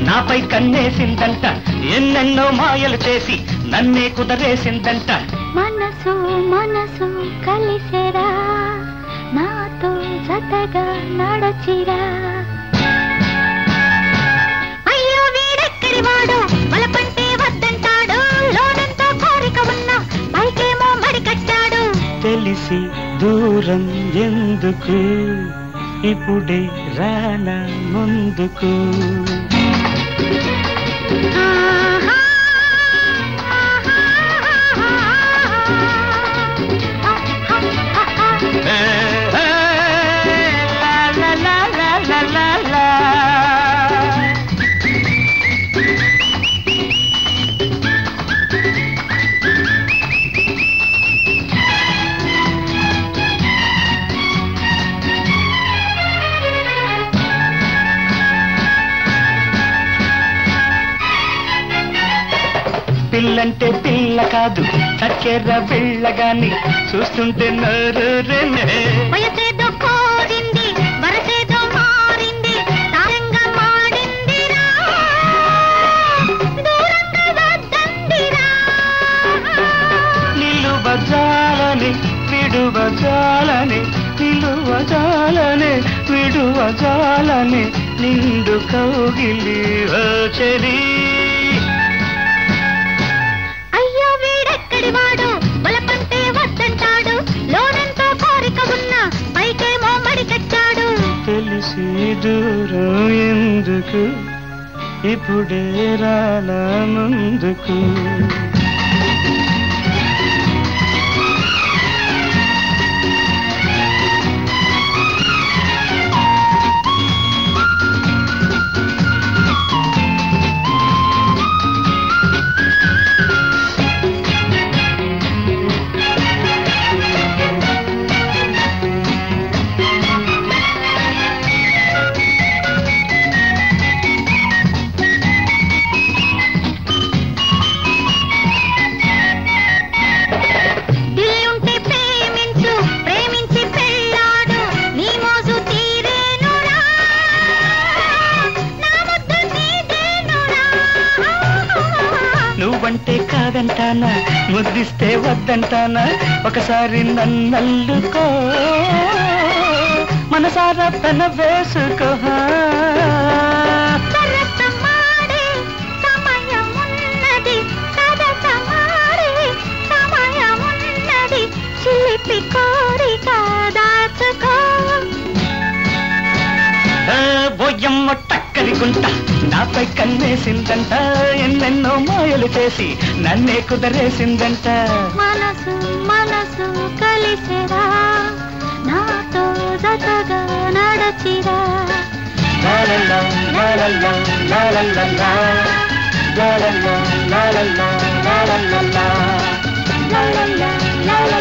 నాపై కన్నేసిందంట, ఎన్నెన్నో మాయలు చేసి నన్నే కుదరేసిందంట. మనసు మనసు కలిసేరా, నాతో జతగా నడచిరా. అయ్యో వీడెక్కడి వాడు, బలపంటే వద్దంటాడు, లోనంతో కోరిక ఉన్నా పైకేమో మడి కట్టాడు. తెలిసి దూరం ఎందుకు, ఇప్పుడే రానా ముందుకు. పిల్లంటే పిల్ల కాదు, చక్కెర బిళ్ళగాని చూస్తుంటే నరురేనే. వయసేదో కోరింది, వరసేదో మారింది, తారంగా మాడిందిరా, దూరంగా వద్దందిరా. నిలువజాలని విడువజాలని, నిలువజాలని విడువజాలని, నిండు కౌగిలి వచ్చరి. వాడు బలపంటే వద్దంటాడు, లోనంతో కోరిక ఉన్నా పైకేమో మడి కట్టాడు. తెలిసి దూరం ఎందుకు, ఇప్పుడే రానా ముందుకు. నువ్వంటే కాదంటానా, ముద్దిస్తే వద్దంటానా, ఒకసారి నన్నల్లుకో, మనసారా పెన వేసుకో. బొయ్యమ్మ టక్కరిగుంట, నాపై కన్నేసిందంట, ఎన్నెన్నో మాయలు చేసి నన్నే కుదరేసిందంట. మనసు మనసు కలిసిరా, నాతో జతగా నడచిరా. లాలలా లాలలా లాలలా లాలలా లాలలా లాలలా లాలలా లాలలా.